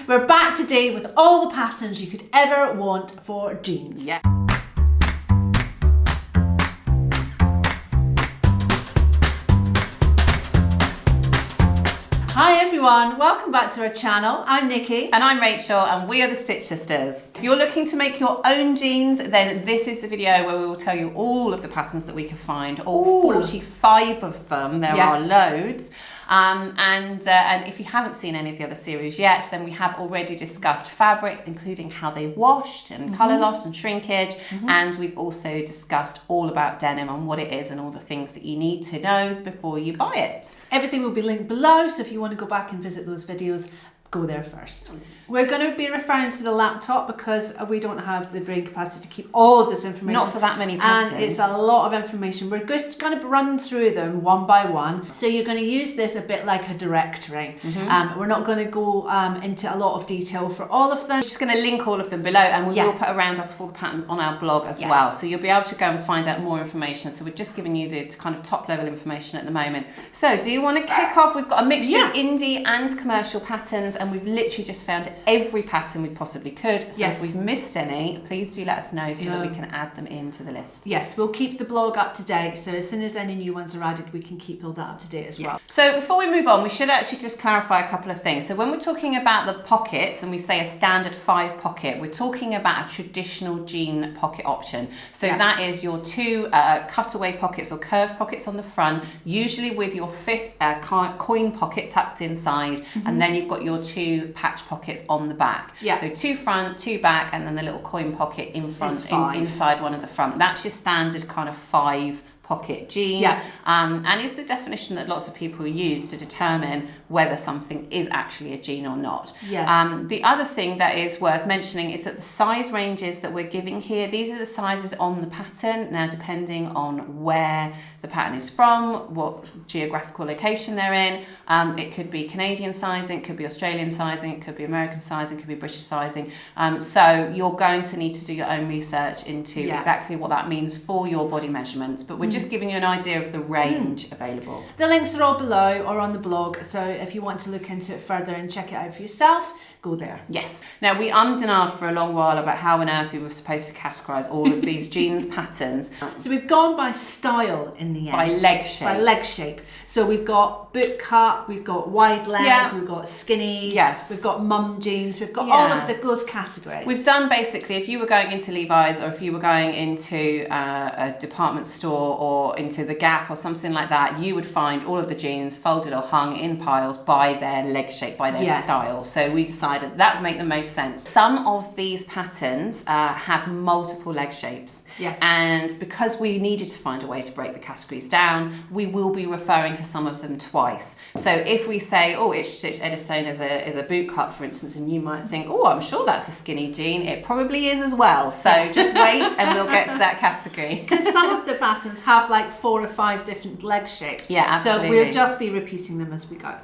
We're back today with all the patterns you could ever want for jeans. Yeah. Hi everyone, welcome back to our channel. I'm Nikki. And I'm Rachel, and we are the Stitch Sisters. If you're looking to make your own jeans, then this is the video where we will tell you all of the patterns that we can find, all 45 of them. There are loads. And if you haven't seen any of the other series yet, then we have already discussed fabrics, including how they washed and colour loss and shrinkage. And we've also discussed all about denim and what it is and all the things that you need to know before you buy it. Everything will be linked below, so if you want to go back and visit those videos, go there first. We're going to be referring to the laptop because we don't have the brain capacity to keep all of this information. Not for that many patterns. And it's a lot of information. We're just going to run through them one by one. So you're going to use this a bit like a directory. We're not going to go into a lot of detail for all of them. We're just going to link all of them below, and we will put a roundup of all the patterns on our blog as well. So you'll be able to go and find out more information. So we're just giving you the kind of top level information at the moment. So do you want to kick off? We've got a mixture of indie and commercial patterns, and we've literally just found every pattern we possibly could. So if we've missed any, please do let us know so that we can add them into the list. Yes, we'll keep the blog up to date. So as soon as any new ones are added, we can keep all that up to date as well. So before we move on, we should actually just clarify a couple of things. So when we're talking about the pockets and we say a standard 5 pocket, we're talking about a traditional jean pocket option. So that is your 2 cutaway pockets or curved pockets on the front, usually with your 5th coin pocket tucked inside, and then you've got your 2 patch pockets on the back. So 2 front, 2 back, and then the little coin pocket in front, inside one of the front. That's your standard kind of 5 pocket jean, and is the definition that lots of people use to determine whether something is actually a jean or not. The other thing that is worth mentioning is that the size ranges that we're giving here, these are the sizes on the pattern. Now, depending on where the pattern is from, what geographical location they're in, it could be Canadian sizing, it could be Australian sizing, it could be American sizing, it could be British sizing. So you're going to need to do your own research into exactly what that means for your body measurements, but we're just giving you an idea of the range available. The links are all below or on the blog, so if you want to look into it further and check it out for yourself, go there. Yes. Now, we ummed for a long while about how on earth we were supposed to categorise all of these jeans patterns. So we've gone by style in the end. By leg shape. By leg shape. So we've got boot cut, we've got wide leg, we've got skinny, we've got mum jeans, we've got all of those categories. We've done basically, if you were going into Levi's or if you were going into a department store or into the Gap or something like that, you would find all of the jeans folded or hung in piles by their leg shape, by their style. So we decided that would make the most sense. Some of these patterns have multiple leg shapes. And because we needed to find a way to break the categories down, we will be referring to some of them twice. So if we say, oh, it's stitched Eddystone is a boot cut, for instance, and you might think, oh, I'm sure that's a skinny jean. It probably is as well. So just wait and we'll get to that category. Because some of the patterns have like 4 or 5 different leg shapes. Absolutely. So we'll just be repeating them as we go.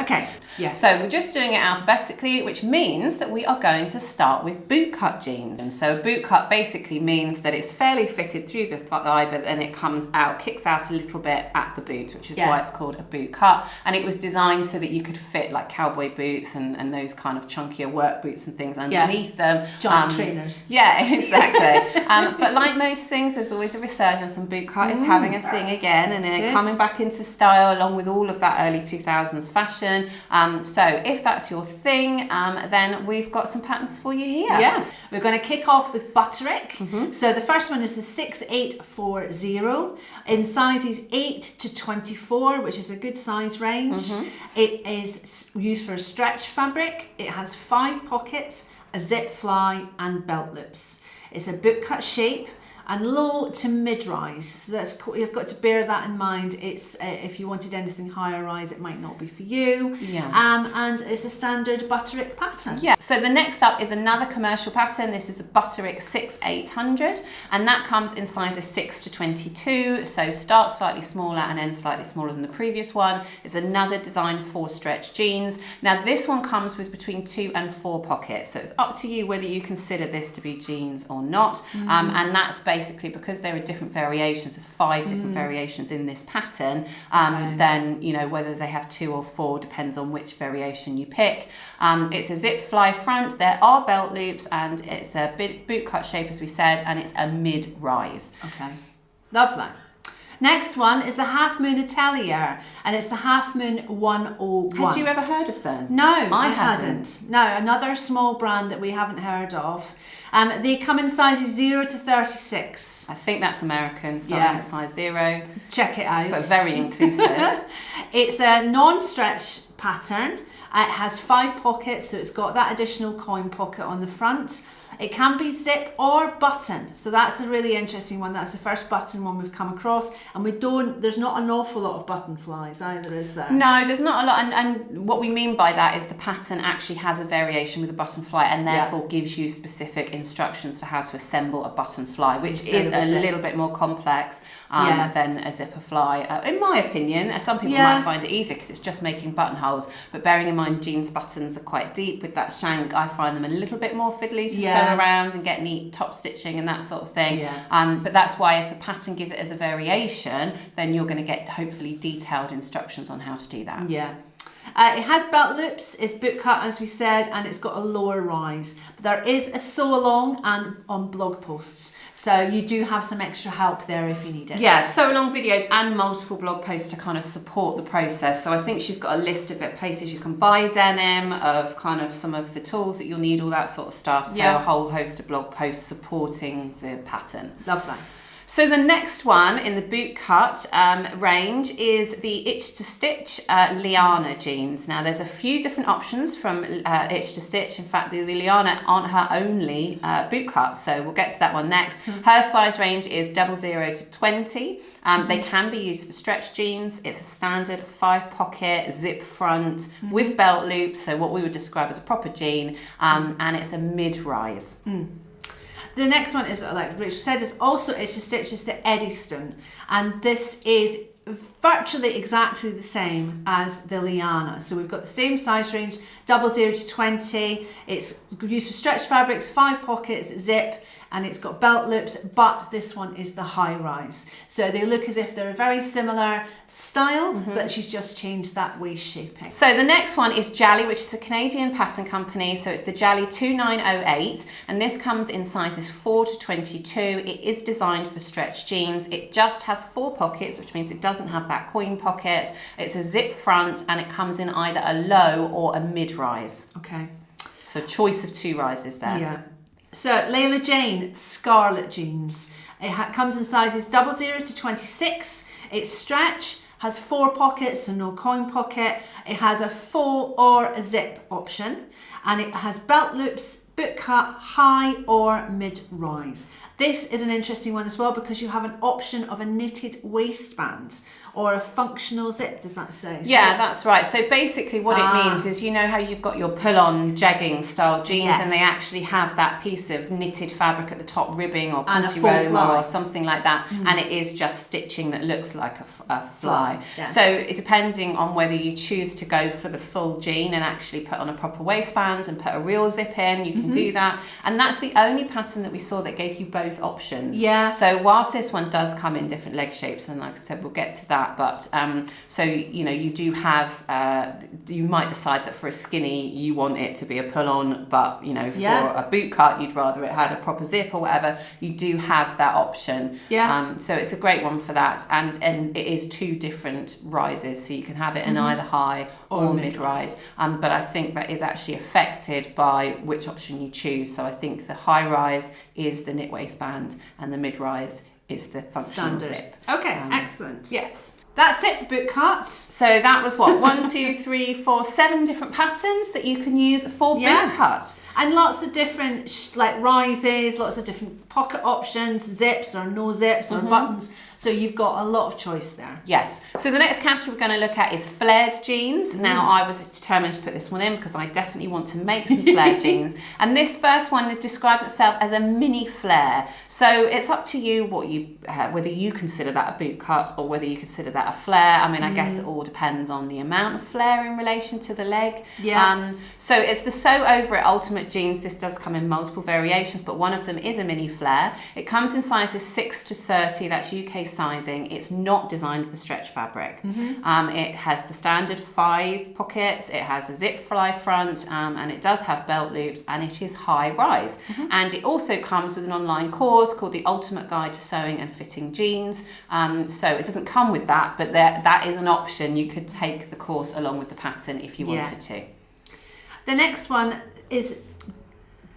Okay. So we're just doing it alphabetically, which means that we are going to start with bootcut jeans. And so boot cut basically means that it's fairly fitted through the thigh, but then it comes out, kicks out a little bit at the boot, which is why it's called a boot cut. And it was designed so that you could fit like cowboy boots and those kind of chunkier work boots and things underneath them. Giant trainers. Exactly. But like most things, there's always a resurgence, and boot cut is having a thing again, and coming back into style along with all of that early 2000s fashion. So if that's your thing, then we've got some patterns for you here. We're going to kick off with Butterick. So the first one is the 6840 in sizes 8 to 24, which is a good size range. It is used for a stretch fabric. It has 5 pockets, a zip fly, and belt loops. It's a bootcut shape and low to mid-rise. So you've got to bear that in mind. It's if you wanted anything higher rise, it might not be for you. And it's a standard Butterick pattern. So the next up is another commercial pattern. This is the Butterick 6800, and that comes in sizes 6 to 22. So starts slightly smaller and ends slightly smaller than the previous one. It's another design for stretch jeans. Now this one comes with between 2 and 4 pockets. So it's up to you whether you consider this to be jeans or not. And that's basically because there are different variations. There's 5 different variations in this pattern. Then, you know, whether they have 2 or 4 depends on which variation you pick. It's a zip fly front, there are belt loops, and it's a boot cut shape as we said, and it's a mid-rise. Okay, lovely. Next one is the Half Moon Atelier, and it's the Half Moon 101. Had you ever heard of them? No, I hadn't. No, another small brand that we haven't heard of. They come in sizes 0 to 36. I think that's American, starting at size 0. Check it out. But very inclusive. It's a non-stretch pattern. It has 5 pockets, so it's got that additional coin pocket on the front. It can be zip or button, so that's a really interesting one. That's the first button one we've come across, and there's not an awful lot of button flies either, is there? No, there's not a lot, and what we mean by that is the pattern actually has a variation with a button fly, and therefore gives you specific instructions for how to assemble a button fly, which is a little bit more complex than a zipper fly. In my opinion, some people might find it easier because it's just making buttonholes, but bearing in mind jeans buttons are quite deep with that shank, I find them a little bit more fiddly to sew around and get neat top stitching and that sort of thing. But that's why if the pattern gives it as a variation, then you're going to get hopefully detailed instructions on how to do that. It has belt loops, it's boot cut as we said, and it's got a lower rise. But there is a sew along and on blog posts, so you do have some extra help there if you need it. Yeah, sew along videos and multiple blog posts to kind of support the process. So I think she's got a list of places you can buy denim, of kind of some of the tools that you'll need, all that sort of stuff. So a whole host of blog posts supporting the pattern. Lovely. So the next one in the boot cut range is the Itch to Stitch Liana jeans. Now there's a few different options from Itch to Stitch. In fact, the Liana aren't her only boot cut, so we'll get to that one next. Her size range is 00 to 20. They can be used for stretch jeans. It's a standard 5-pocket zip front with belt loops, so what we would describe as a proper jean, and it's a mid-rise. The next one is, like Rachel said, is also Itch to Stitch, is the Eddystone, and this is virtually exactly the same as the Liana. So we've got the same size range, 00 to 20. It's used for stretch fabrics, 5 pockets, zip, and it's got belt loops, but this one is the high rise. So they look as if they're a very similar style, but she's just changed that waist shaping. So the next one is Jalie, which is a Canadian pattern company. So it's the Jalie 2908, and this comes in sizes 4 to 22. It is designed for stretch jeans. It just has 4 pockets, which means it doesn't have that coin pocket. It's a zip front, and it comes in either a low or a mid-rise. Okay. So choice of 2 rises there. Yeah. So Laela Jayne Scarlett jeans. It comes in sizes 00 to 26. It's stretch, has 4 pockets and no coin pocket. It has a faux or a zip option, and it has belt loops, boot cut, high or mid-rise. This is an interesting one as well because you have an option of a knitted waistband or a functional zip, does that say? Yeah, that's right. So basically what it means is, you know how you've got your pull-on jegging style jeans and they actually have that piece of knitted fabric at the top, ribbing or and a full fly or something like that, and it is just stitching that looks like a fly. Yeah. So depending on whether you choose to go for the full jean and actually put on a proper waistband and put a real zip in, you can do that. And that's the only pattern that we saw that gave you both options. Yeah. So whilst this one does come in different leg shapes, and like I said, we'll get to that, but so you know, you do have you might decide that for a skinny you want it to be a pull-on, but you know, for a boot cut you'd rather it had a proper zip or whatever. You do have that option. So it's a great one for that, and it is 2 different rises, so you can have it in either high or mid-rise, but I think that is actually affected by which option you choose. So I think the high rise is the knit waistband and the mid-rise is the functional standard zip. Okay, excellent. Yes. That's it for Bootcut. So that was what, 1, 2, 3, 4, 7 different patterns that you can use for Bootcut. And lots of different like rises, lots of different pocket options, zips or no zips or buttons. So you've got a lot of choice there. Yes. So the next category we're going to look at is flared jeans. Now I was determined to put this one in because I definitely want to make some flared jeans. And this first one describes itself as a mini flare. So it's up to you what you whether you consider that a bootcut or whether you consider that a flare. I mean, I guess it all depends on the amount of flare in relation to the leg. Yeah. So it's the Sew Over It Ultimate Jeans. This does come in multiple variations, but one of them is a mini flare. It comes in sizes 6 to 30. That's UK sizing. It's not designed for stretch fabric. It has the standard 5 pockets. It has a zip fly front, and it does have belt loops, and it is high rise. And it also comes with an online course called The Ultimate Guide to Sewing and Fitting Jeans. So it doesn't come with that, but that is an option. You could take the course along with the pattern if you wanted to. The next one is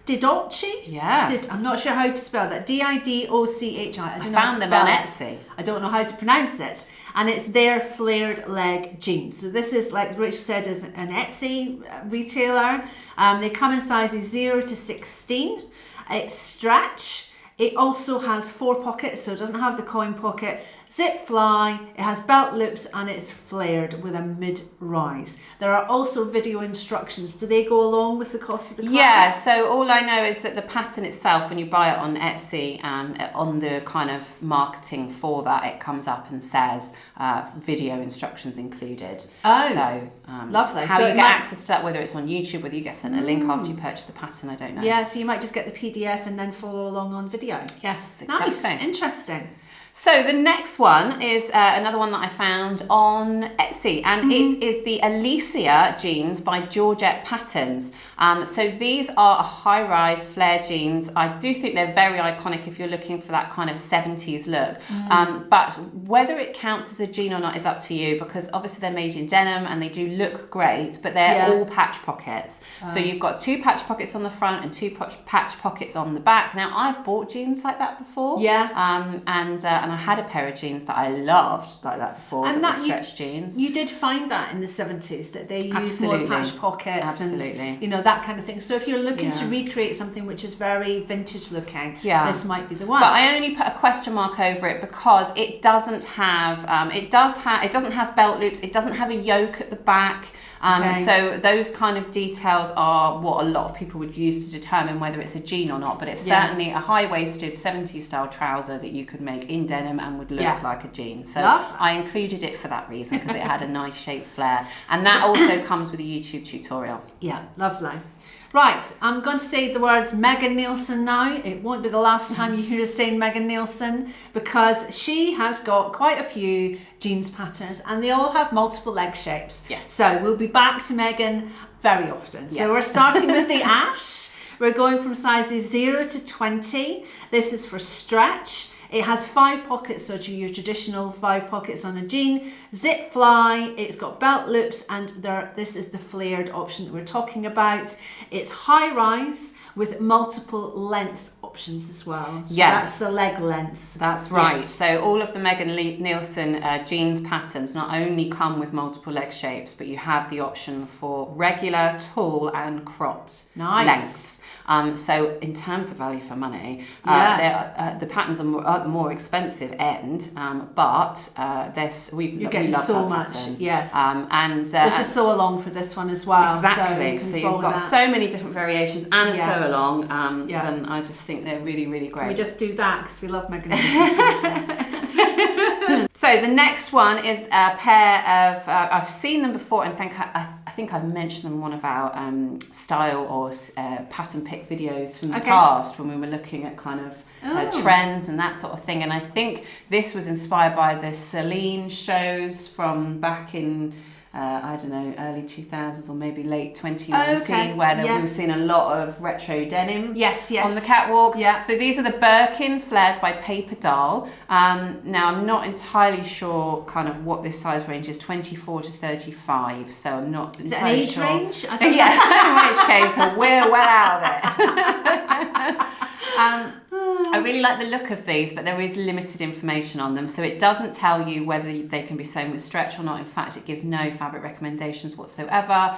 Didochi? Yes. I'm not sure how to spell that. Didochi. I found them on Etsy. I don't know how to pronounce it. And it's their flared leg jeans. So this is, like Rich said, is an Etsy retailer. They come in sizes 0 to 16. It's stretch. It also has 4 pockets, so it doesn't have the coin pocket. Zip fly, it has belt loops, and it's flared with a mid-rise. There are also video instructions. Do they go along with the cost of the class? Yeah, so all I know is that the pattern itself, when you buy it on Etsy, on the kind of marketing for that, it comes up and says video instructions included. Oh, so, lovely. How so you get access to that, whether it's on YouTube, whether you get sent a link after you purchase the pattern, I don't know. Yeah, so you might just get the PDF and then follow along on video. Yes, exactly. Nice, interesting. So the next one is another one that I found on Etsy, and it is the Alesia jeans by Georgette Patterns. So these are a high-rise flare jeans. I do think they're very iconic if you're looking for that kind of 70s look. But whether it counts as a jean or not is up to you, because obviously they're made in denim and they do look great, but they're all patch pockets. So you've got 2 patch pockets on the front and 2 patch pockets on the back. Now I've bought jeans like that before. And I had a pair of jeans that I loved like that before, and that were stretch jeans. You did find that in the 70s that they used more patch pockets and that kind of thing. So if you're looking to recreate something which is very vintage looking, this might be the one. But I only put a question mark over it because it doesn't have it doesn't have belt loops, it doesn't have a yoke at the back. So those kind of details are what a lot of people would use to determine whether it's a jean or not, but it's certainly a high-waisted 70s style trouser that you could make in denim and would look like a jean. So I included it for that reason, because it had a nice shaped flare, and that also comes with a YouTube tutorial. Yeah, lovely. Right, I'm going to say the words Megan Nielsen now. It won't be the last time you hear us saying Megan Nielsen, because she has got quite a few jeans patterns and they all have multiple leg shapes. Yes. So we'll be back to Megan very often. Yes. So we're starting with the Ash. We're going from sizes 0 to 20. This is for stretch. It has 5 pockets, so your traditional 5 pockets on a jean. Zip fly, it's got belt loops, and this is the flared option that we're talking about. It's high rise with multiple length options as well. So that's the leg length. That's right. Yes. So all of the Megan Nielsen jeans patterns not only come with multiple leg shapes, but you have the option for regular, tall, and cropped lengths. So in terms of value for money, the patterns are more expensive end, but we love so much. Patterns. Yes, and this is sew along for this one as well. Exactly. So you've got so many different variations and a sew along. Then I just think they're really, really great. We just do that because we love Megan. So the next one is a pair of I've seen them before, and I think I've mentioned them in one of our style or pattern pick videos from the past, when we were looking at kind of trends and that sort of thing. And I think this was inspired by the Celine shows from back in I don't know, early 2000s or maybe late 2019, where we've seen a lot of retro denim on the catwalk. Yeah. So these are the Birkin flares by Paperdahl. Now I'm not entirely sure kind of what this size range is, 24 to 35. So I'm not entirely sure. Is it an age range? I don't know. In which case we're well out of it. I really like the look of these, but there is limited information on them. So it doesn't tell you whether they can be sewn with stretch or not. In fact, it gives no fabric recommendations whatsoever.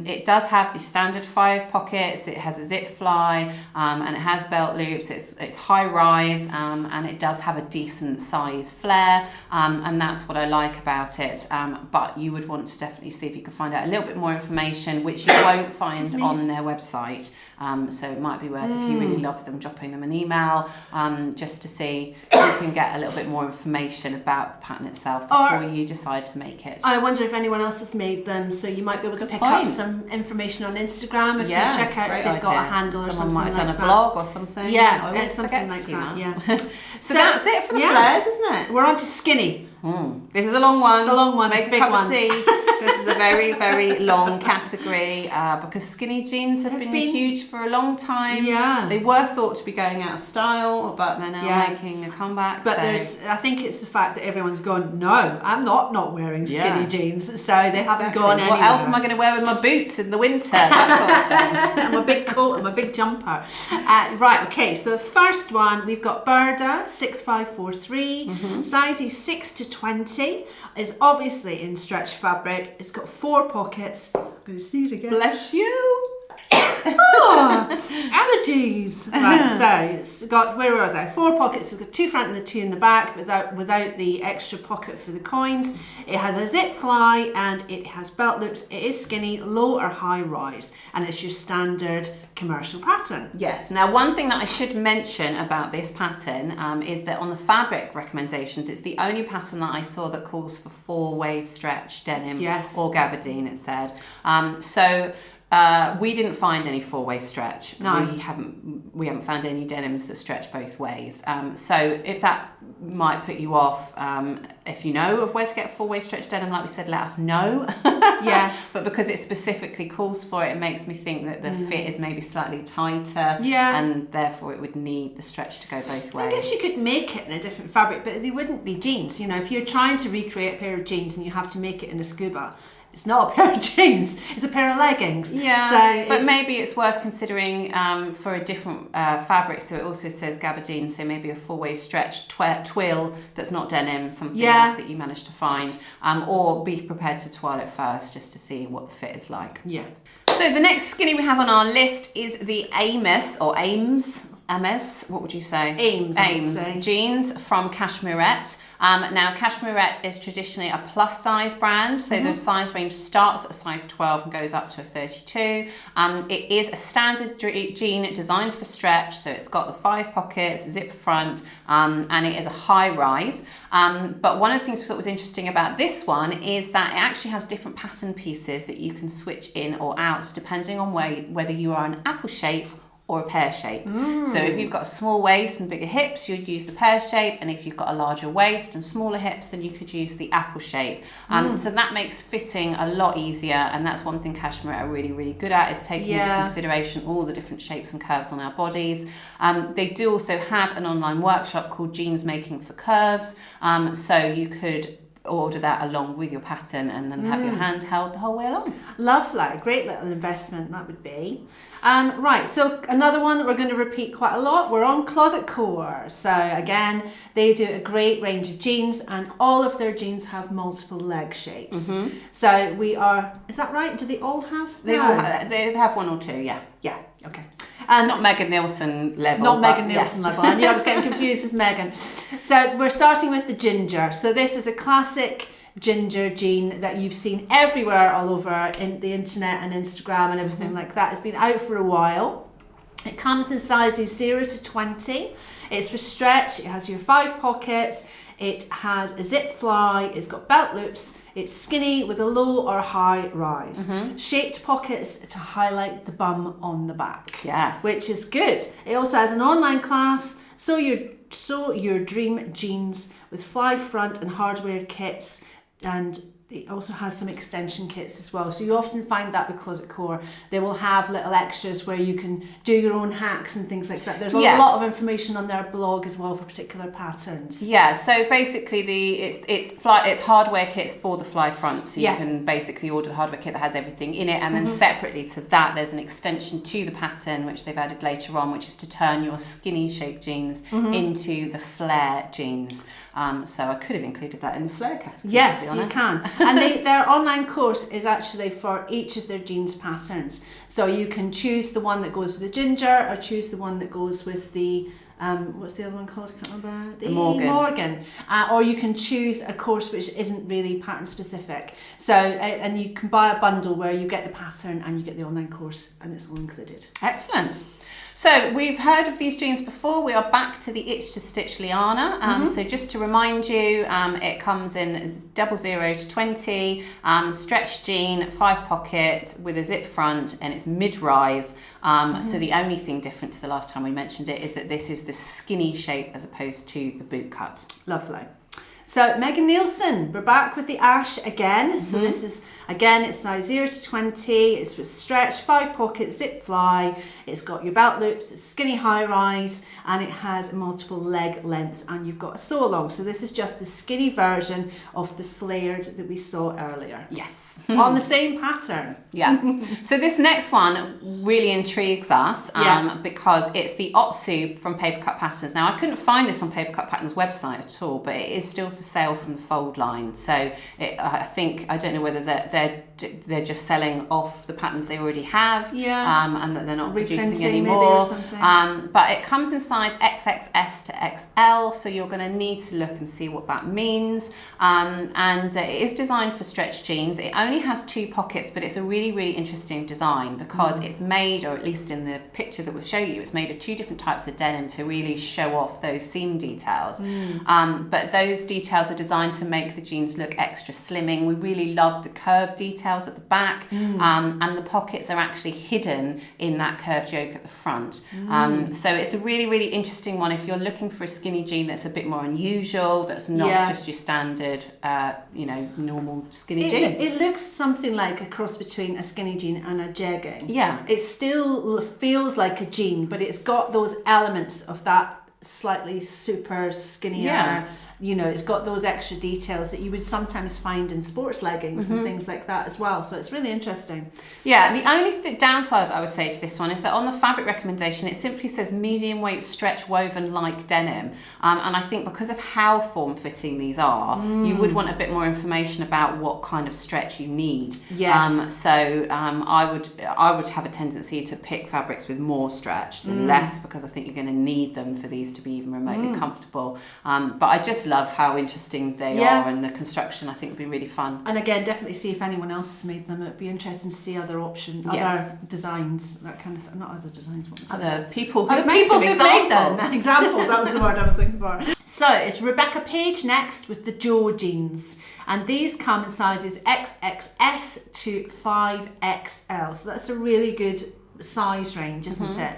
It does have the standard 5 pockets. It has a zip fly, and it has belt loops. It's high rise, and it does have a decent size flare, and that's what I like about it. But you would want to definitely see if you can find out a little bit more information, which you won't find on their website. So it might be worth, if you really love them, dropping them an email, just to see if you can get a little bit more information about the pattern itself before you decide to make it. I wonder if anyone else has made them, so you might be able to pick up some information on Instagram if you check out if they've got a handle or something like that. Someone might have done a blog or something. Yeah, it's something like that. Yeah. So that's it for the flares, isn't it? We're on to skinny. This is a long one. It's a long one. Make it's a a big cup one. of tea. This is a very, very long category because skinny jeans have been huge for a long time. Yeah. They were thought to be going out of style, but they're now making a comeback. But I think it's the fact that everyone's gone, no, I'm not wearing skinny jeans. So they haven't gone anywhere. What else am I going to wear with my boots in the winter? That sort of thing. And my big coat and my big jumper. Right, okay, so the first one, we've got Burda 6543, sizes 6 to 20, is obviously in stretch fabric. It's got 4 pockets. I'm going to sneeze again. Bless you. Allergies. Right, so it's got, where was I? 4 pockets. It's got 2 front and the 2 in the back, without the extra pocket for the coins. It has a zip fly and it has belt loops. It is skinny, low or high rise, and it's your standard commercial pattern. Yes. Now, one thing that I should mention about this pattern is that on the fabric recommendations, it's the only pattern that I saw that calls for 4-way stretch denim or gabardine. It said we didn't find any 4-way stretch. No. We haven't found any denims that stretch both ways. So if that might put you off, if you know of where to get 4-way stretch denim, like we said, let us know. Yes. But because it specifically calls for it, it makes me think that the fit is maybe slightly tighter. Yeah. And therefore it would need the stretch to go both ways. I guess you could make it in a different fabric, but they wouldn't be jeans. You know, if you're trying to recreate a pair of jeans and you have to make it in a scuba, it's not a pair of jeans, it's a pair of leggings. Yeah, but maybe it's worth considering for a different fabric. So it also says gabardine, so maybe a 4-way stretch twill that's not denim, something else that you managed to find. Or be prepared to twirl it first just to see what the fit is like. Yeah. So the next skinny we have on our list is the Ames, or Ames, what would you say? Ames jeans from Cashmerette. Now, Cashmerette is traditionally a plus size brand, so the size range starts at a size 12 and goes up to a 32. It is a standard jean designed for stretch, so it's got the 5 pockets, zip front, and it is a high rise. But one of the things we thought was interesting about this one is that it actually has different pattern pieces that you can switch in or out depending on whether you are an apple shape or a pear shape. So if you've got a small waist and bigger hips, you'd use the pear shape, and if you've got a larger waist and smaller hips, then you could use the apple shape. So that makes fitting a lot easier, and that's one thing Cashmerette are really, really good at, is taking into consideration all the different shapes and curves on our bodies. They do also have an online workshop called Jeans Making for Curves, so you could order that along with your pattern and then have your hand held the whole way along. Lovely, great little investment that would be. Right, so another one that we're going to repeat quite a lot, we're on Closet Core. So again, they do a great range of jeans, and all of their jeans have multiple leg shapes. So we are, is that right? Do they all have? They have 1 or 2, yeah. Yeah, okay. Not Megan Nielsen level. Not Megan Nielsen level. I knew I was getting confused with Megan. So we're starting with the ginger. So this is a classic ginger jean that you've seen everywhere all over in the internet and Instagram and everything like that. It's been out for a while. It comes in sizes 0 to 20. It's for stretch. It has your 5 pockets. It has a zip fly. It's got belt loops. It's skinny with a low or high rise. Shaped pockets to highlight the bum on the back. Yes. Which is good. It also has an online class. Sew your dream jeans with fly front and hardware kits. And it also has some extension kits as well. So you often find that with Closet Core. They will have little extras where you can do your own hacks and things like that. There's a lot of information on their blog as well for particular patterns. Yeah, so basically it's hardware kits for the fly front. So you can basically order the hardware kit that has everything in it, and then separately to that there's an extension to the pattern which they've added later on, which is to turn your skinny shaped jeans into the flare jeans. So I could have included that in the flare category. Yes, you can. And their online course is actually for each of their jeans patterns. So you can choose the one that goes with the ginger, or choose the one that goes with the what's the other one called? I can't remember. The Morgan. Or you can choose a course which isn't really pattern specific. So and you can buy a bundle where you get the pattern and you get the online course, and it's all included. Excellent. So we've heard of these jeans before. We are back to the Itch to Stitch Liana. So just to remind you, it comes in as 00 to 20, stretch jean, 5 pocket with a zip front, and it's mid-rise. So the only thing different to the last time we mentioned it is that this is the skinny shape as opposed to the boot cut. Lovely. So Megan Nielsen, we're back with the Ash again. So this is, again, it's size 0 to 20. It's with stretch, 5 pocket, zip fly. It's got your belt loops, it's skinny high rise, and it has multiple leg lengths, and you've got a sew along. So this is just the skinny version of the flared that we saw earlier. Yes. On the same pattern. Yeah. So this next one really intrigues us because it's the Otsu from Papercut Patterns. Now I couldn't find this on Papercut Patterns website at all, but it is still for sale from the fold line. So I don't know whether they're just selling off the patterns they already have, and that they're not producing anymore. But it comes in size XXS to XL, so you're going to need to look and see what that means. And it is designed for stretch jeans. It only has 2 pockets, but it's a really, really interesting design because it's made, or at least in the picture that we'll show you, it's made of 2 different types of denim to really show off those seam details. But those details are designed to make the jeans look extra slimming. We really love the curved details at the back, and the pockets are actually hidden in that curved yoke at the front. So it's a really, really interesting one if you're looking for a skinny jean that's a bit more unusual, that's not just your standard, normal skinny jean. It looks something like a cross between a skinny jean and a jegging. Yeah. It still feels like a jean, but it's got those elements of that slightly super skinnier, it's got those extra details that you would sometimes find in sports leggings and things like that as well. So it's really interesting. Yeah, the only downside that I would say to this one is that on the fabric recommendation, it simply says medium weight stretch woven like denim. And I think because of how form-fitting these are, you would want a bit more information about what kind of stretch you need. Yes. I would have a tendency to pick fabrics with more stretch than less, because I think you're going to need them for these to be even remotely comfortable. But I just love how interesting they are, and the construction I think would be really fun. And again, definitely see if anyone else has made them. It'd be interesting to see other options, other designs, that kind of not other designs, other people who've made them. Examples, that was the word I was looking for. So it's Rebecca Paige next with the Jo jeans, and these come in sizes XXS to 5XL, so that's a really good size range, isn't it?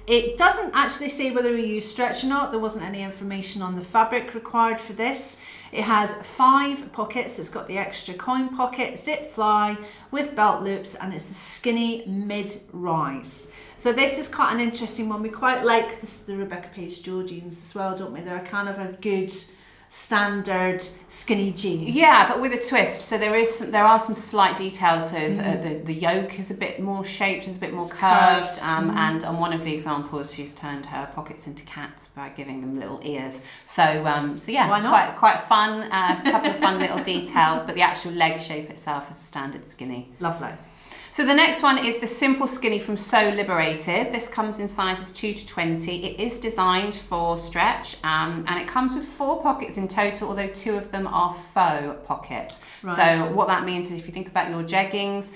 It doesn't actually say whether we use stretch or not. There wasn't any information on the fabric required for this. It has 5 pockets, so it's got the extra coin pocket, zip fly with belt loops, and it's a skinny mid-rise. So this is quite an interesting one. We quite like the Rebecca Paige Jo jeans as well, don't we? They're kind of a good standard skinny jean. Yeah, but with a twist. So there are some slight details. So the yoke is a bit more shaped, is a bit more curved. And on one of the examples, she's turned her pockets into cats by giving them little ears. So yeah, it's quite fun. A couple of fun little details, but the actual leg shape itself is a standard skinny. Lovely. So the next one is the Simple Skinny from So Liberated. This comes in sizes 2 to 20. It is designed for stretch, and it comes with 4 pockets in total, although 2 of them are faux pockets. Right. So what that means is if you think about your jeggings,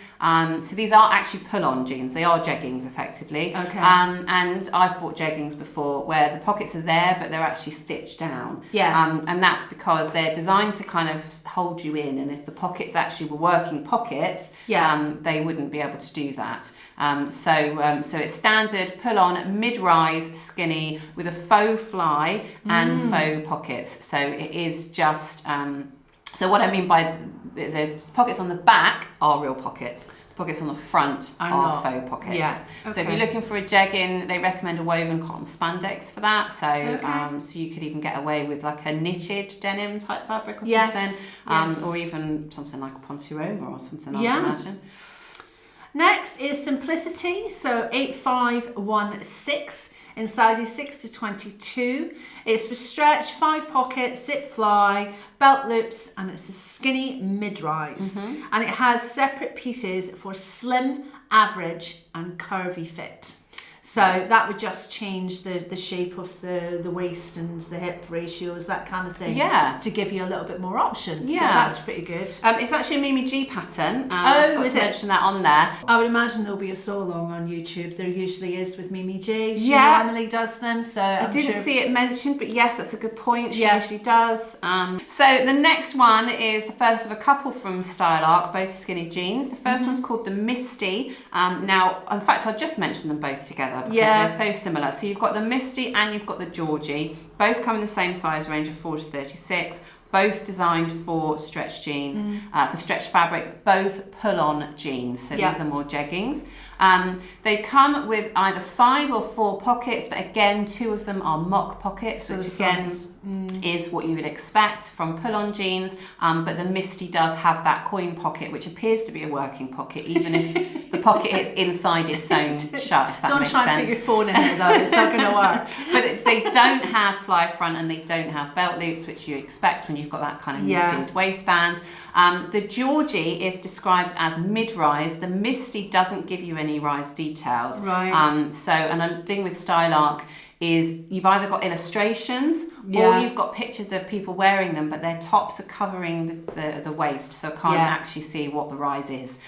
so these are actually pull-on jeans. They are jeggings effectively. Okay. And I've bought jeggings before where the pockets are there, but they're actually stitched down. Yeah. And that's because they're designed to kind of hold you in, and if the pockets actually were working pockets, they wouldn't be able to do that. So it's standard pull-on, mid-rise, skinny with a faux fly and faux pockets. So it is just So what I mean by the pockets on the back are real pockets. Pockets on the front are faux pockets. Yeah. Okay. So if you're looking for a jegging, they recommend a woven cotton spandex for that. So so you could even get away with like a knitted denim type fabric or something, or even something like a ponturova or something. I would imagine. Next is Simplicity. So 8516. In sizes 6 to 22. It's for stretch, 5 pocket, zip fly, belt loops, and it's a skinny mid-rise. And it has separate pieces for slim, average, and curvy fit. So that would just change the shape of the waist and the hip ratios, that kind of thing. Yeah. To give you a little bit more options. Yeah. So that's pretty good. It's actually a Mimi G pattern. I've got to mention that on there. I would imagine there'll be a sew along on YouTube. There usually is with Mimi G. She normally does them. So I didn't see it mentioned, but yes, that's a good point. She usually does. So the next one is the first of a couple from Style Arc, both skinny jeans. The first one's called the Misty. Now, in fact, I'll just mention them both together. Because they're so similar. So you've got the Misty and you've got the Georgie. Both come in the same size range of 4 to 36. Both designed for stretch jeans, for stretch fabrics. Both pull-on jeans. So these are more jeggings. They come with either 5 or 4 pockets, but again, 2 of them are mock pockets, which again is what you would expect from pull-on jeans. But the Misty does have that coin pocket, which appears to be a working pocket, even if the pocket it's inside is sewn shut, if that makes sense. Don't try and put your phone in there though, it's not going to work. But they don't have fly front and they don't have belt loops, which you expect when you've got that kind of knitted waistband. The Georgie is described as mid-rise. The Misty doesn't give you any rise details. Right. So, and a thing with Style Arc is you've either got illustrations or you've got pictures of people wearing them, but their tops are covering the waist, so can't actually see what the rise is.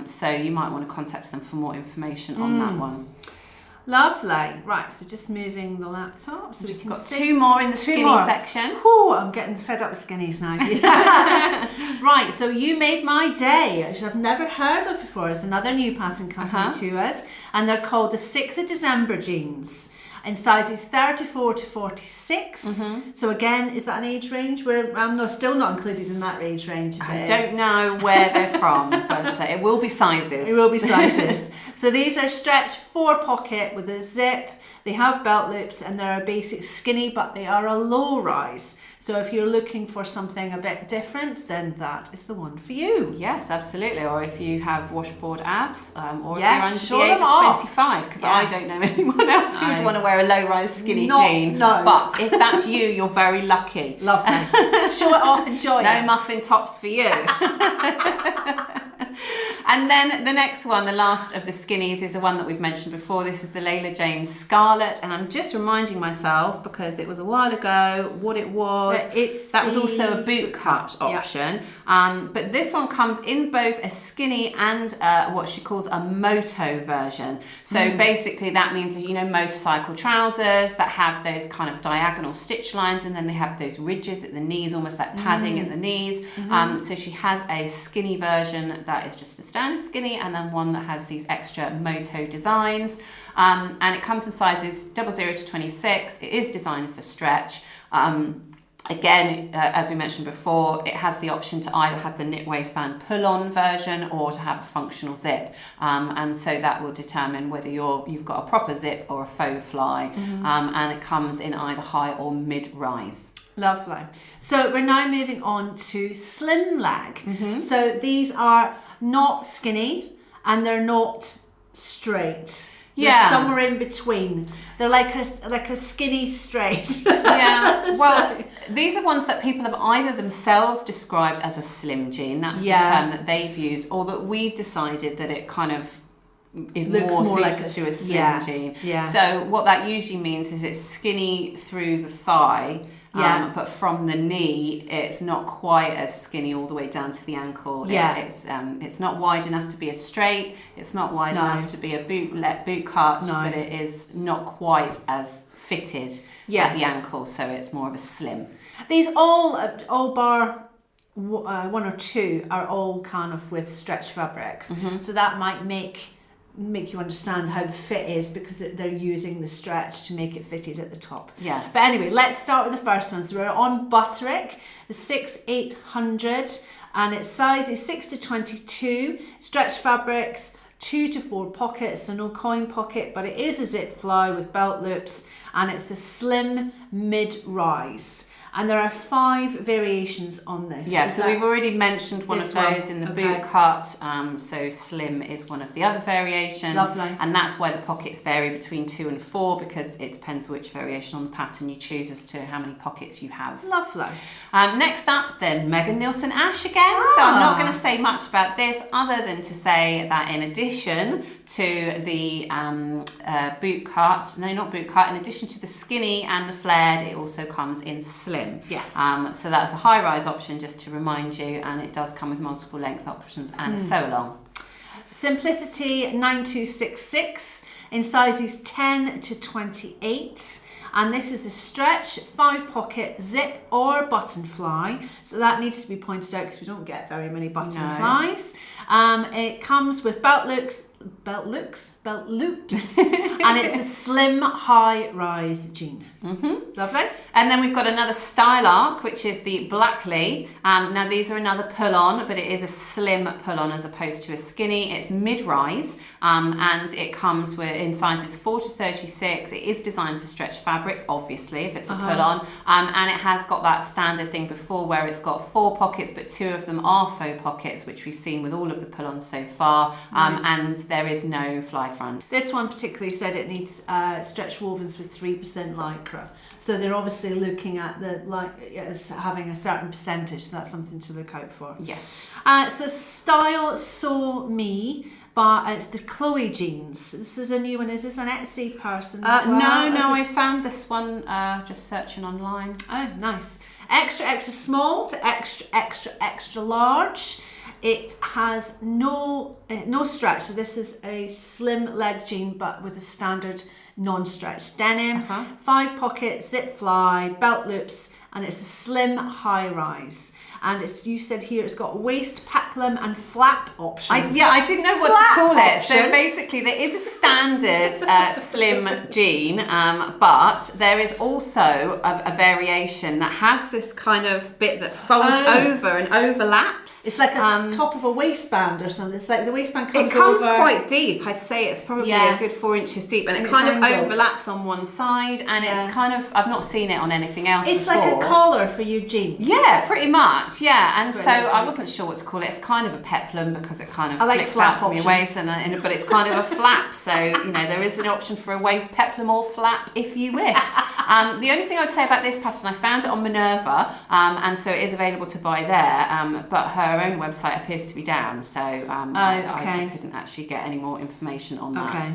So you might want to contact them for more information on that one. Lovely. Right, so we're just moving the laptop. So we've just got 2 more in the skinny section. Oh, I'm getting fed up with skinnies now. Right, so You Made My Day, which I've never heard of before. It's another new pattern company to us, and they're called the 6th of December jeans. In sizes 34 to 46. So again, is that an age range? Where I'm still not included in that age range. I don't know where they're from, but it will be sizes. It will be sizes. So these are stretch 4 pocket with a zip. They have belt loops and they're a basic skinny, but they are a low rise. So if you're looking for something a bit different, then that is the one for you. Yes, absolutely. Or if you have washboard abs, or if you're under the age of 25, because I don't know anyone else who would want to wear a low-rise skinny jean. No. But if that's you, you're very lucky. Lovely. Show it off, enjoy it. No muffin tops for you. And then the next one, the last of the skinnies, is the one that we've mentioned before. This is the Laela James Scarlett, and I'm just reminding myself, because it was a while ago, what it was. That was also a boot cut option. But this one comes in both a skinny and what she calls a moto version. So basically that means, motorcycle trousers that have those kind of diagonal stitch lines, and then they have those ridges at the knees, almost like padding at the knees. So she has a skinny version that is just a standard skinny, and then one that has these extra moto designs. And it comes in sizes 00 to 26. It is designed for stretch. Again, as we mentioned before, it has the option to either have the knit waistband pull-on version or to have a functional zip. And so that will determine whether you've got a proper zip or a faux fly. And it comes in either high or mid-rise. Lovely. So we're now moving on to slim leg. So these are not skinny and they're not straight. They're somewhere in between. They're like a skinny straight. Well, these are ones that people have either themselves described as a slim jean. That's the term that they've used, or that we've decided that it kind of is more suited like to a slim jean. So what that usually means is it's skinny through the thigh. But from the knee, it's not quite as skinny all the way down to the ankle. It's not wide enough to be a straight. It's not wide enough to be a boot cut, but it is not quite as fitted at the ankle. So it's more of a slim. These all bar 1 or 2 are all kind of with stretch fabrics. So that might make make you understand how the fit is, because they're using the stretch to make it fitted at the top. Yes. But anyway, let's start with the first one. So we're on Butterick, the 6800, and its size is 6 to 22, stretch fabrics, 2 to 4 pockets, so no coin pocket, but it is a zip fly with belt loops, and it's a slim mid-rise. And there are 5 variations on this. Yeah, so we've already mentioned one of those in the boot cut. So slim is one of the other variations. Lovely. And that's why the pockets vary between 2 and 4, because it depends which variation on the pattern you choose as to how many pockets you have. Lovely. Next up, then, Megan Nielsen Ash again. So I'm not going to say much about this other than to say that in addition to the boot cut, in addition to the skinny and the flared, it also comes in slim. Yes. So that's a high-rise option, just to remind you, and it does come with multiple length options and a sew-along. Simplicity 9266 in sizes 10 to 28. And this is a stretch 5-pocket zip or button fly. So that needs to be pointed out because we don't get very many button flies. It comes with belt loops, and it's a slim high-rise jean. Lovely. And then we've got another style arc, which is the Blackley. Now these are another pull-on, but it is a slim pull-on as opposed to a skinny. It's mid-rise, and it comes in sizes 4 to 36. It is designed for stretch fabrics, obviously, if it's a pull-on. And it has got that standard thing before where it's got 4 pockets, but 2 of them are faux pockets, which we've seen with all of the pull-ons so far. Nice. And there is no fly front. This one particularly said it needs stretch wovens with 3% lycra. So they're obviously looking at as having a certain percentage, so that's something to look out for. Yes. So Style So Me, but it's the Chloe jeans. This is a new one. Is this an Etsy person as well? No, I found this one just searching online. Oh, nice. Extra, extra small to extra, extra, extra large. It has no stretch, so this is a slim leg jean but with a standard non-stretch denim. 5 pockets, zip fly, belt loops, and it's a slim high-rise. And you said here it's got waist, peplum and flap options. I didn't know what to call it. So basically there is a standard slim jean, but there is also a variation that has this kind of bit that folds over and overlaps. It's like a top of a waistband or something. It's like the waistband comes over. Quite deep. I'd say it's probably a good 4 inches deep, and it kind of overlaps on one side, and it's kind of, I've not seen it on anything else It's before. like a collar for your jeans. Yeah, pretty much. Yeah, and so I wasn't sure what to call it. It's kind of a peplum because it kind of flicks out from your waist, but it's kind of a flap. So there is an option for a waist peplum or flap if you wish. The only thing I would say about this pattern, I found it on Minerva, and so it is available to buy there. But her own website appears to be down, so I couldn't actually get any more information on that. Okay.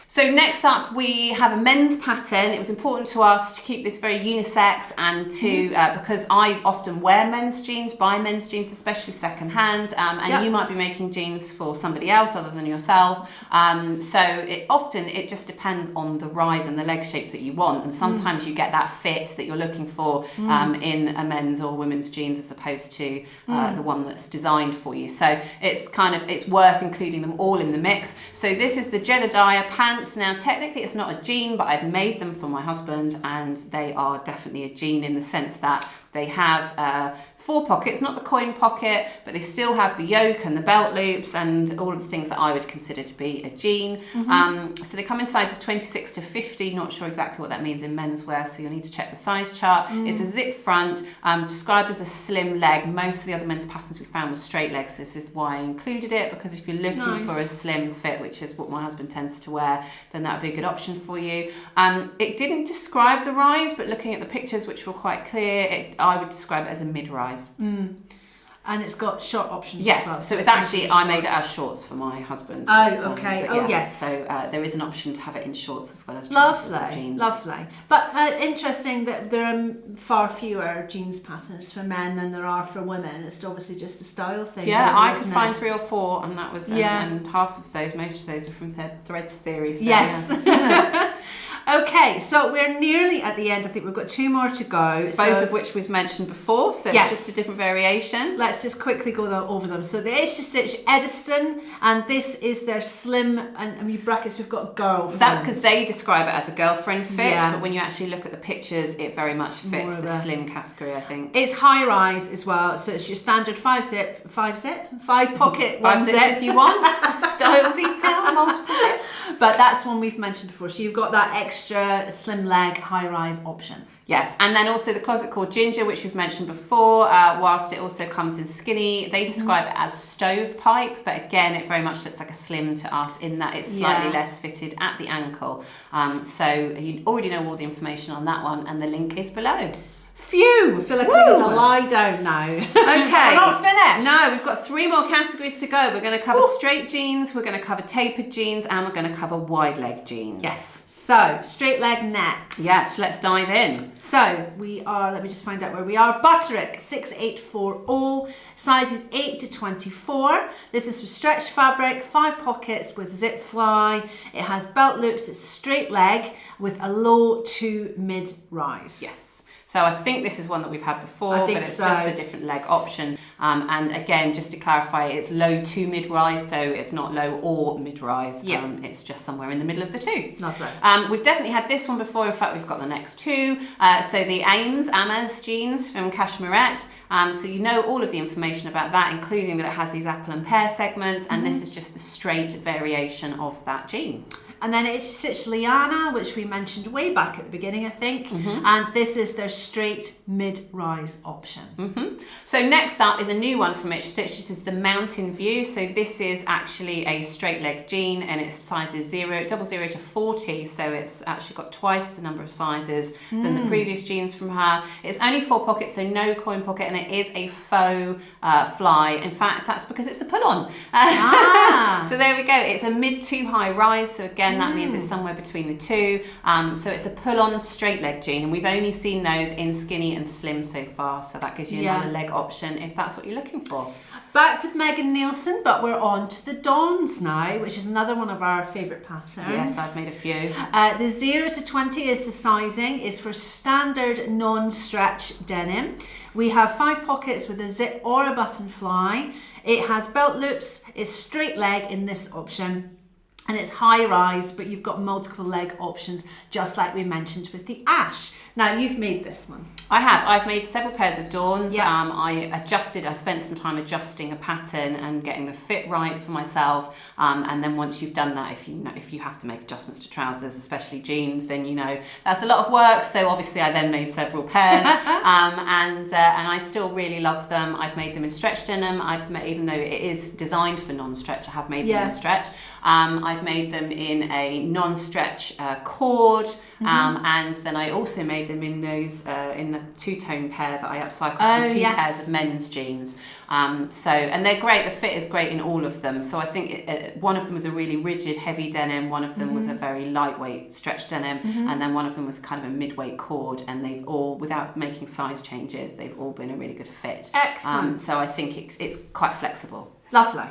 So next up we have a men's pattern. It was important to us to keep this very unisex and to, because I often wear men's jeans, buy men's jeans, especially secondhand, and you might be making jeans for somebody else other than yourself. So it just depends on the rise and the leg shape that you want, and sometimes you get that fit that you're looking for in a men's or women's jeans as opposed to the one that's designed for you. So it's worth including them all in the mix. So this is the Jedediah pants. Now technically it's not a jean, but I've made them for my husband, and they are definitely a jean in the sense that they have 4 pockets, not the coin pocket, but they still have the yoke and the belt loops and all of the things that I would consider to be a jean. So they come in sizes 26 to 50, not sure exactly what that means in menswear, so you'll need to check the size chart. It's a zip front, described as a slim leg. Most of the other men's patterns we found were straight legs. This is why I included it, because if you're looking for a slim fit, which is what my husband tends to wear, then that would be a good option for you. It didn't describe the rise, but looking at the pictures, which were quite clear, I would describe it as a mid-rise. And it's got short options yes, as well. So it's actually, I made it as shorts for my husband. Oh, okay. Yes. So there is an option to have it in shorts as well as jeans. Lovely. But interesting that there are far fewer jeans patterns for men than there are for women. It's obviously just a style thing. Yeah, really, I could find 3 or 4, and that was, and half of those, most of those are from Thread Theory. So yes. Okay, so we're nearly at the end. I think we've got 2 more to go. Both of which we've mentioned before, so it's just a different variation. Let's just quickly go over them. So the Edge to Stitch Eddystone, and this is their slim, and in brackets we've got girlfriend. That's because they describe it as a girlfriend fit, but when you actually look at the pictures, it very much fits the slim category, I think. It's high rise as well, so it's your standard 5 pocket, 1 zip if you want. Style detail, multiple zips. But that's one we've mentioned before. So you've got that extra slim leg high rise option. Yes, and then also the closet called Ginger, which we've mentioned before, whilst it also comes in skinny. They describe it as stovepipe, but again, it very much looks like a slim to us in that it's slightly less fitted at the ankle. So you already know all the information on that one, and the link is below. Phew! I feel like we need to lie down now. Okay. We're not finished. No, we've got 3 more categories to go. We're going to cover straight jeans, we're going to cover tapered jeans, and we're going to cover wide leg jeans. Yes. So, straight leg next. Yes, let's dive in. So, we are, let me just find out where we are. Butterick 6840, sizes 8 to 24. This is for stretched fabric, 5 pockets with zip fly. It has belt loops, it's straight leg with a low to mid rise. Yes. So I think this is one that we've had before, but it's just a different leg option. And again, just to clarify, it's low to mid-rise, so it's not low or mid-rise. Yeah. It's just somewhere in the middle of the two. Lovely. We've definitely had this one before. In fact, we've got the next 2. So the Ames jeans from Cashmerette. So you know all of the information about that, including that it has these apple and pear segments, and this is just the straight variation of that jean. And then it's Stitch Liana, which we mentioned way back at the beginning, I think. And this is their straight mid-rise option. So next up is a new one from Itch Stitch. This is the Mountain View. So this is actually a straight leg jean, and its sizes 00 to 40. So it's actually got twice the number of sizes than the previous jeans from her. It's only 4 pockets, so no coin pocket, and it is a faux fly. In fact, that's because it's a pull-on. So there we go. It's a mid to high rise. So again, that means it's somewhere between the two. So it's a pull-on straight leg jean, and we've only seen those in skinny and slim so far. So that gives you another leg option if that's what you're looking for. Back with Megan Nielsen, but we're on to the Dawns now, which is another one of our favourite patterns. Yes, I've made a few. The 0 to 20 is the sizing, is for standard non-stretch denim. We have 5 pockets with a zip or a button fly. It has belt loops, it's straight leg in this option. And it's high rise, but you've got multiple leg options, just like we mentioned with the Ash. Now, you've made this one. I have. I've made several pairs of Dawns. I spent some time adjusting a pattern and getting the fit right for myself. And then once you've done that, if you have to make adjustments to trousers, especially jeans, then you know that's a lot of work. So obviously I then made several pairs. And I still really love them. I've made them in stretch denim. Even though it is designed for non-stretch, I have made them in stretch. I've made them in a non-stretch cord, and then I also made them in those in the 2-tone pair that I upcycled from 2 pairs of men's jeans. And they're great. The fit is great in all of them. So I think one of them was a really rigid, heavy denim. One of them was a very lightweight stretch denim, and then one of them was kind of a mid-weight cord. And they've all, without making size changes, they've all been a really good fit. Excellent. So I think it's quite flexible. Lovely.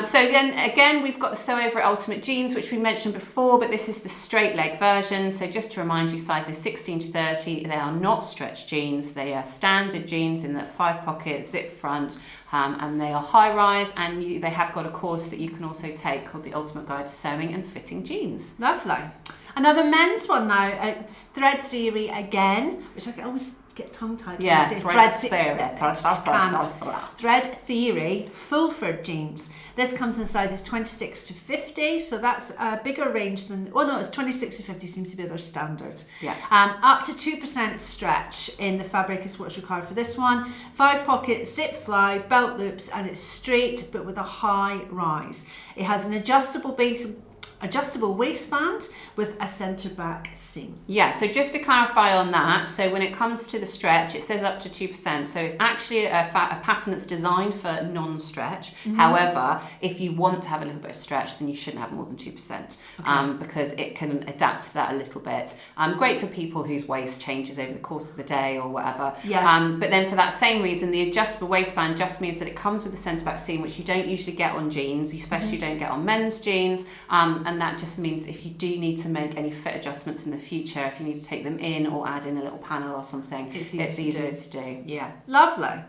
So then again, we've got the Sew Over It Ultimate Jeans, which we mentioned before, but this is the straight leg version. So just to remind you, sizes 16 to 30, they are not stretch jeans. They are standard jeans in the 5 pocket zip front, and they are high rise, and they have got a course that you can also take called the Ultimate Guide to Sewing and Fitting Jeans. Lovely. Another men's one now, Thread Theory again, which I can always get tongue-tied. Yeah, Thread Theory. Thread Theory, Fulford jeans. This comes in sizes 26 to 50, so that's a bigger range than, it's 26 to 50 seems to be their standard. Yeah. Up to 2% stretch in the fabric is what's required for this one. 5 pocket, zip fly, belt loops, and it's straight but with a high rise. It has an adjustable waistband with a centre back seam. Yeah, so just to clarify on that, so when it comes to the stretch, it says up to 2%. So it's actually a pattern that's designed for non-stretch. However, if you want to have a little bit of stretch, then you shouldn't have more than 2%, because it can adapt to that a little bit. Great for people whose waist changes over the course of the day or whatever. Yeah. But then for that same reason, the adjustable waistband just means that it comes with a centre back seam, which you don't usually get on jeans, you especially don't get on men's jeans. And that just means that if you do need to make any fit adjustments in the future, if you need to take them in or add in a little panel or something, it's easier to do. Yeah, lovely.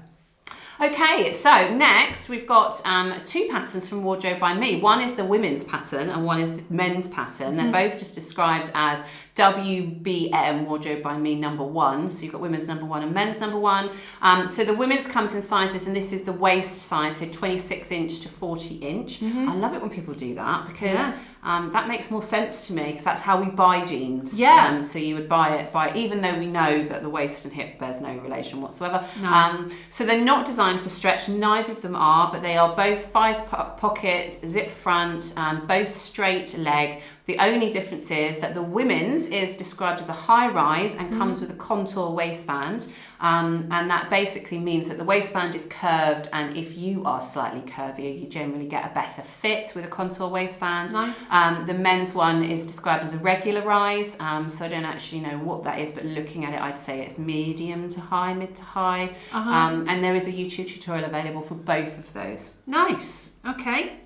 Okay, so next we've got 2 patterns from Wardrobe by Me. One is the women's pattern and one is the men's pattern. They're both just described as WBM, Wardrobe by Me #1. So you've got women's #1 and men's #1. So the women's comes in sizes, and this is the waist size, so 26 inch to 40 inch. I love it when people do that because that makes more sense to me, because that's how we buy jeans. Yeah. So you would buy it by, even though we know that the waist and hip bears no relation whatsoever. No. So they're not designed for stretch, neither of them are, but they are both 5 pocket, zip front, both straight leg. The only difference is that the women's is described as a high rise and comes with a contour waistband. And that basically means that the waistband is curved, and if you are slightly curvier, you generally get a better fit with a contour waistband. Nice. The men's one is described as a regular rise, so I don't actually know what that is, but looking at it, I'd say it's medium to high, mid to high. And there is a YouTube tutorial available for both of those. Nice. Okay.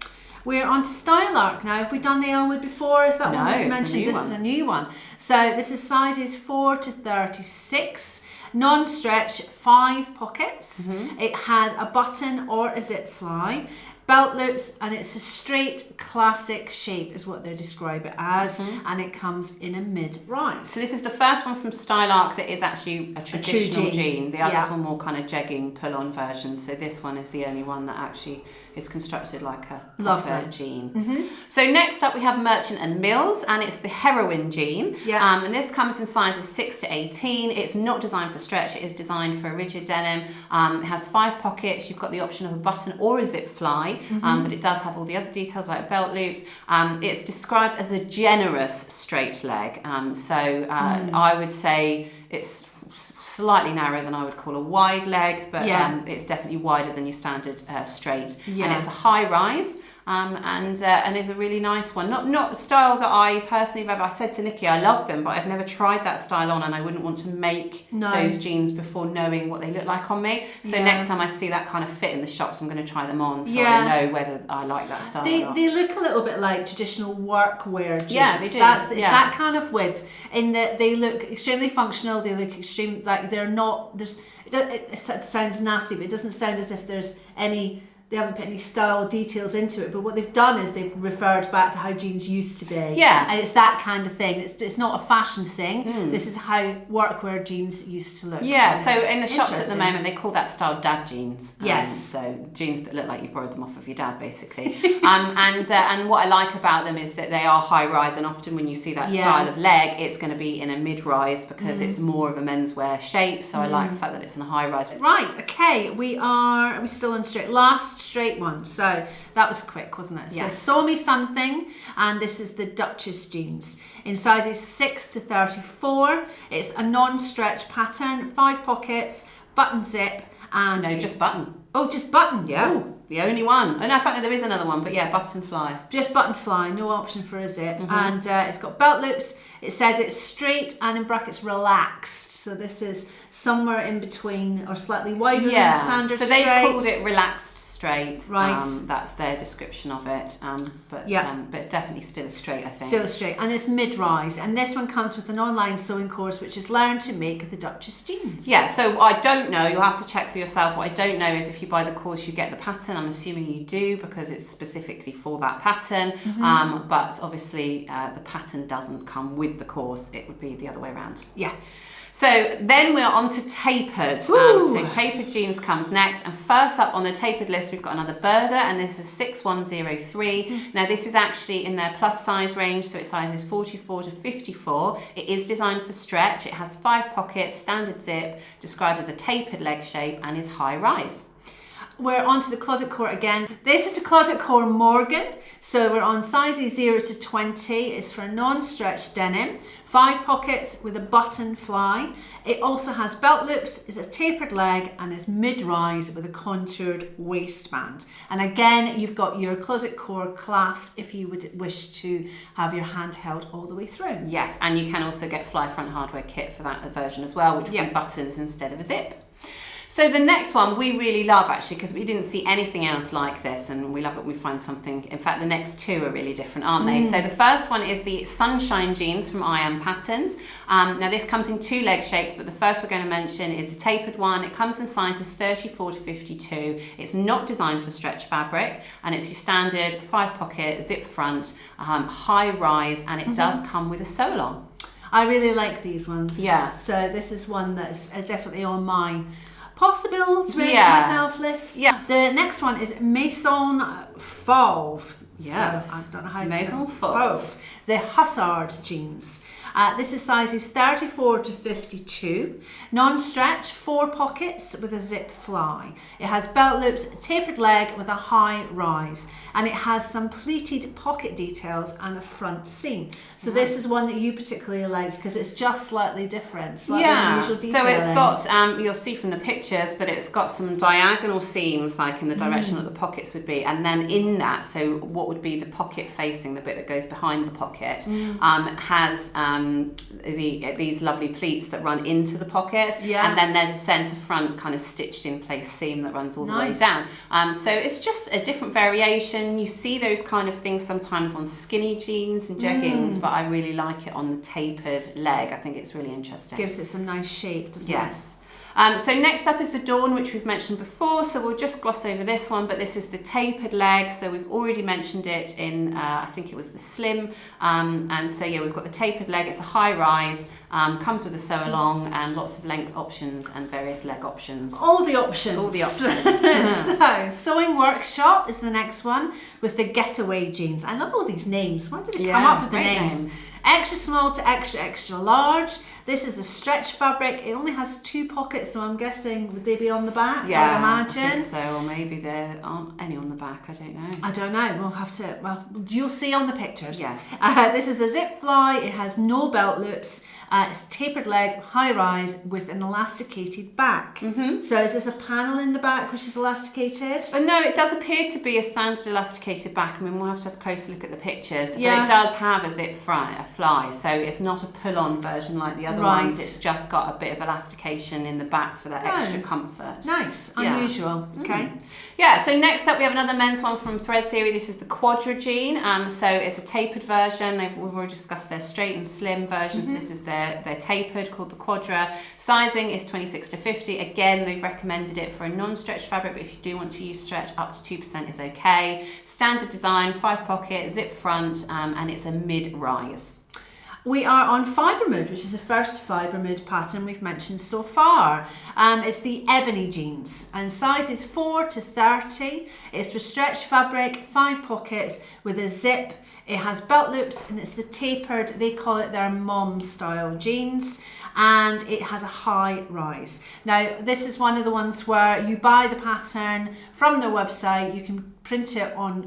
We're on to Style Arc now. Have we done the Elwood before? Is that one we've mentioned? This is a new one. So this is sizes 4 to 36. Non-stretch, 5 pockets. It has a button or a zip fly, belt loops, and it's a straight classic shape is what they describe it as, and it comes in a mid-rise. So this is the first one from Style Arc that is actually a traditional jean. The others were more kind of jegging pull-on versions, so this one is the only one that actually is constructed like a proper jean. So next up we have Merchant and Mills, and it's the Heroine jean. And this comes in sizes 6 to 18. It's not designed for stretch, it is designed for a rigid denim. It has 5 pockets. You've got the option of a button or a zip fly, but it does have all the other details like belt loops. It's described as a generous straight leg. I would say it's slightly narrower than I would call a wide leg, but it's definitely wider than your standard straight. And it's a high rise. And is a really nice one. Not a style that I personally have ever. I said to Nikki I love them, but I've never tried that style on, and I wouldn't want to make those jeans before knowing what they look like on me. So next time I see that kind of fit in the shops, I'm going to try them on, so I know whether I like that style or not. They look a little bit like traditional workwear jeans. Yeah, they do. It's that kind of width, in that they look extremely functional. They look extreme, like they're not. It sounds nasty, but it doesn't sound as if there's any. They haven't put any style details into it, but what they've done is they've referred back to how jeans used to be. Yeah. And it's that kind of thing. It's not a fashion thing. This is how workwear jeans used to look. Yeah, so in the shops at the moment, they call that style dad jeans. Yes. So jeans that look like you borrowed them off of your dad, basically. And what I like about them is that they are high rise, and often when you see that style of leg, it's going to be in a mid rise because it's more of a menswear shape. So I like the fact that it's in a high rise. Right, okay, are we still on straight? Last straight one, so that was quick, wasn't it? Yes. So Saw Me Something, and this is the Duchess jeans in sizes 6 to 34. It's a non-stretch pattern, 5 pockets, button zip, and just button. Oh, just button. Yeah. Oh. The only one. Oh no, I think there is another one, but yeah, button fly. Just button fly, no option for a zip. And it's got belt loops. It says it's straight and in brackets relaxed. So this is somewhere in between or slightly wider than standard so straight. they've called it relaxed straight. Right. That's their description of it. But it's definitely still a straight, I think. Still a straight, and it's mid-rise. And this one comes with an online sewing course, which is Learn to Make the Duchess jeans. Yeah, so I don't know. You'll have to check for yourself. What I don't know is if you buy the course, you get the pattern. I'm assuming you do because it's specifically for that pattern. But obviously, the pattern doesn't come with the course. It would be the other way around. Yeah. So then we're on to Tapered. So Tapered Jeans comes next. And first up on the Tapered list, we've got another Burda, and this is 6103. Now this is actually in their plus size range, so it sizes 44 to 54. It is designed for stretch. It has 5 pockets, standard zip, described as a tapered leg shape, and is high rise. We're on to the Closet Core again. This is a Closet Core Morgan. So we're on sizes 0 to 20. It's for non-stretch denim. 5 pockets with a button fly. It also has belt loops, is a tapered leg, and is mid-rise with a contoured waistband. And again, you've got your Closet Core clasp if you would wish to have your hand held all the way through. Yes, and you can also get fly front hardware kit for that version as well, which will be buttons instead of a zip. So the next one we really love actually because we didn't see anything else like this, and we love it when we find something. In fact, the next two are really different, aren't they? So the first one is the Sunshine Jeans from I Am Patterns. Now this comes in 2 leg shapes, but the first we're going to mention is the tapered one. It comes in sizes 34 to 52. It's not designed for stretch fabric, and it's your standard 5-pocket zip front, high rise, and it does come with a sew-along. I really like these ones. Yeah. So this is one that's is definitely on my possible to make myself list. Yeah. The next one is Maison Fauve. Yes. So I don't know how Maison Fauve. The Hussard jeans. This is sizes 34 to 52. Non-stretch, 4 pockets with a zip fly. It has belt loops, a tapered leg with a high rise. And it has some pleated pocket details and a front seam. So this is one that you particularly liked because it's just slightly different, slightly unusual detailing. So it's got, you'll see from the pictures, but it's got some diagonal seams like in the direction that the pockets would be. And then in that, so what would be the pocket facing, the bit that goes behind the pocket, has these lovely pleats that run into the pocket. Yeah. And then there's a centre front kind of stitched in place seam that runs all the way down. So it's just a different variation. You see those kind of things sometimes on skinny jeans and jeggings, but I really like it on the tapered leg. I think it's really interesting. Gives it some nice shape, doesn't it? Yes. So next up is the Dawn, which we've mentioned before, so we'll just gloss over this one, but this is the tapered leg. So we've already mentioned it in, I think it was the Slim, and so yeah, we've got the tapered leg. It's a high rise, comes with a sew along and lots of length options and various leg options. All the options. All the options. So Sewing Workshop is the next one with the Getaway jeans. I love all these names. Why did it come up with the names? Extra small to extra, extra large. This is the stretch fabric. It only has 2 pockets, so I'm guessing, would they be on the back? Yeah, I would imagine. I think so, or maybe there aren't any on the back, I don't know. I don't know, we'll have to, well, you'll see on the pictures. Yes. This is a zip fly. It has no belt loops. It's tapered leg, high rise with an elasticated back. So is this a panel in the back which is elasticated? No, it does appear to be a standard elasticated back. I mean, we'll have to have a closer look at the pictures. Yeah. But it does have a zip fly, so it's not a pull-on version like the other ones. It's just got a bit of elastication in the back for that extra comfort. Nice, unusual. Okay. Yeah, so next up we have another men's one from Thread Theory. This is the Quadra jean. So it's a tapered version. We've already discussed their straight and slim versions. This is their tapered, called the Quadra. Sizing is 26 to 50. Again, they've recommended it for a non-stretch fabric, but if you do want to use stretch, up to 2% is okay. Standard design, 5 pocket, zip front, and it's a mid-rise. We are on Fibre Mood, which is the first Fibre Mood pattern we've mentioned so far. It's the Ebony jeans, and size is 4 to 30. It's for stretch fabric, 5 pockets with a zip. It has belt loops, and it's the tapered, they call it their mom style jeans, and it has a high rise. Now, this is one of the ones where you buy the pattern from their website, you can print it on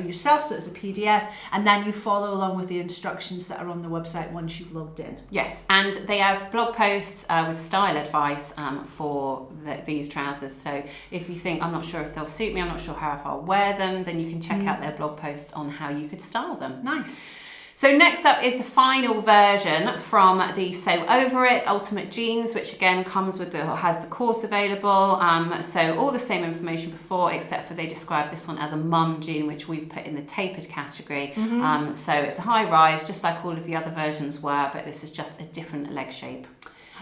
yourself, so it's a PDF, and then you follow along with the instructions that are on the website once you've logged in. Yes, and they have blog posts with style advice for these trousers. So if you think, I'm not sure if they'll suit me, I'm not sure how if I'll wear them, then you can check out their blog posts on how you could style them. Nice. So next up is the final version from the Sew Over It Ultimate Jeans, which again comes with has the course available. So all the same information before, except for they describe this one as a mum jean, which we've put in the tapered category. So it's a high rise, just like all of the other versions were, but this is just a different leg shape.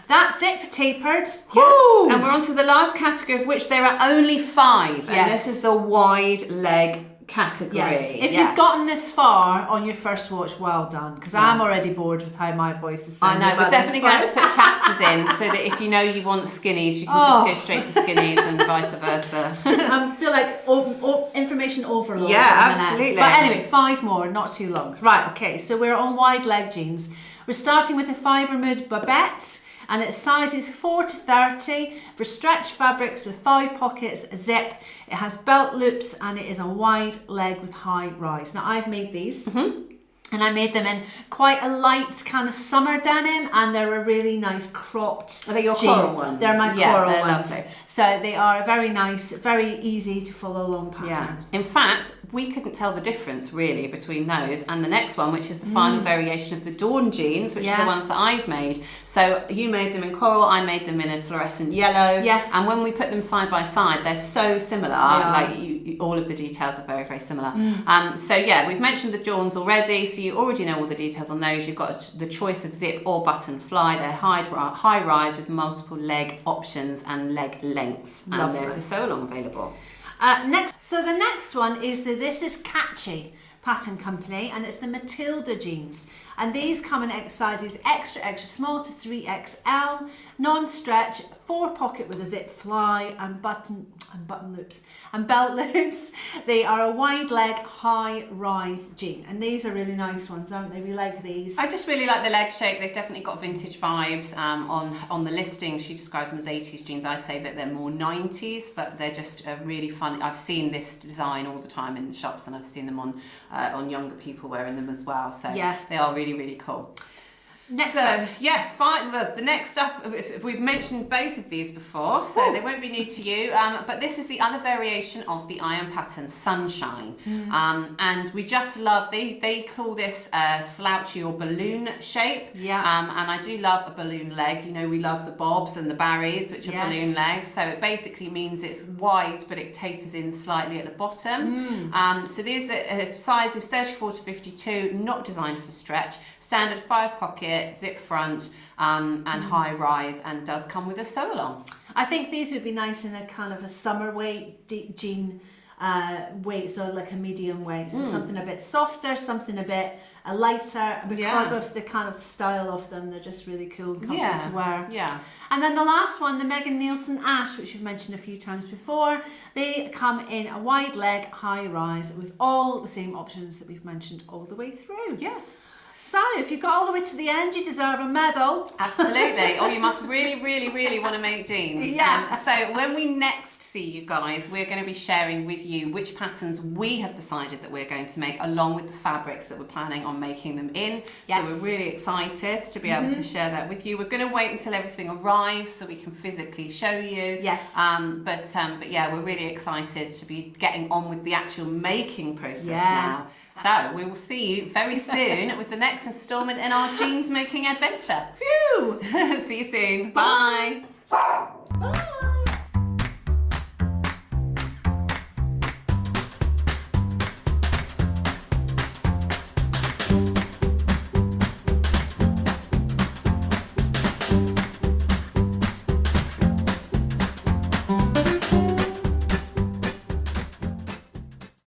That's it for tapered. Yes, woo! And we're on to the last category, of which there are only 5. And this is the wide leg category. Yes. If you've gotten this far on your first watch, well done, because I'm already bored with how my voice is sounding. I know, we're definitely going to have to put chapters in so that if you know you want skinnies, you can just go straight to skinnies and vice versa. I feel like information overload. Yeah, absolutely. But anyway, 5 more, not too long. Right, okay, so we're on wide leg jeans. We're starting with a Fibre Mood Babette, and its size is 4 to 30 for stretch fabrics with 5 pockets, a zip. It has belt loops, and it is a wide leg with high rise. Now, I've made these. And I made them in quite a light kind of summer denim, and they're a really nice cropped Are they your jean. coral ones? They're my coral ones. Lovely. So they are a very nice, very easy to follow along pattern. Yeah. In fact, we couldn't tell the difference really between those and the next one, which is the final variation of the Dawn jeans, which are the ones that I've made. So you made them in coral, I made them in a fluorescent yellow. Yes. And when we put them side by side, they're so similar. Like all of the details are very, very similar. So yeah, we've mentioned the Dawns already, so you already know all the details on those. You've got the choice of zip or button fly. They're high rise with multiple leg options and leg lengths. And Lovely. there's a sew along available. So the next one is This Is Catchy pattern company, and it's the Matilda jeans. And these come in sizes extra, extra small to 3XL, non-stretch, 4-pocket with a zip fly and button loops and belt loops. They are a wide leg, high rise jean, and these are really nice ones, aren't they? We like these. I just really like the leg shape. They've definitely got vintage vibes. On the listing, she describes them as 80s jeans. I'd say that they're more 90s, but they're just really fun. I've seen this design all the time in the shops, and I've seen them on younger people wearing them as well. So they are really, really cool. Next up. Yes, fine. The next up, we've mentioned both of these before, so they won't be new to you. But this is the other variation of the iron pattern, Sunshine. And we just love, they call this slouchy or balloon shape. Yeah. And I do love a balloon leg. You know, we love the bobs and the Barrys, which are balloon legs. So it basically means it's wide, but it tapers in slightly at the bottom. So these are sizes 34 to 52, not designed for stretch. Standard 5-pocket, zip front, and high rise, and does come with a sew along. I think these would be nice in a kind of a summer weight jean weight, so like a medium weight. So something a bit softer, something a bit lighter, because of the kind of style of them. They're just really cool and comfy to wear. Yeah. And then the last one, the Nielsen Ash, which we've mentioned a few times before. They come in a wide leg, high rise, with all the same options that we've mentioned all the way through. Yes. So, if you got all the way to the end, you deserve a medal. Absolutely. Or you must really, really, really want to make jeans. Yeah. So, when we next see you guys, we're going to be sharing with you which patterns we have decided that we're going to make, along with the fabrics that we're planning on making them in. Yes. So, we're really excited to be able to share that with you. We're going to wait until everything arrives so we can physically show you. Yes. But yeah, we're really excited to be getting on with the actual making process now. So we will see you very soon with the next instalment in our jeans making adventure. Phew! See you soon. Bye.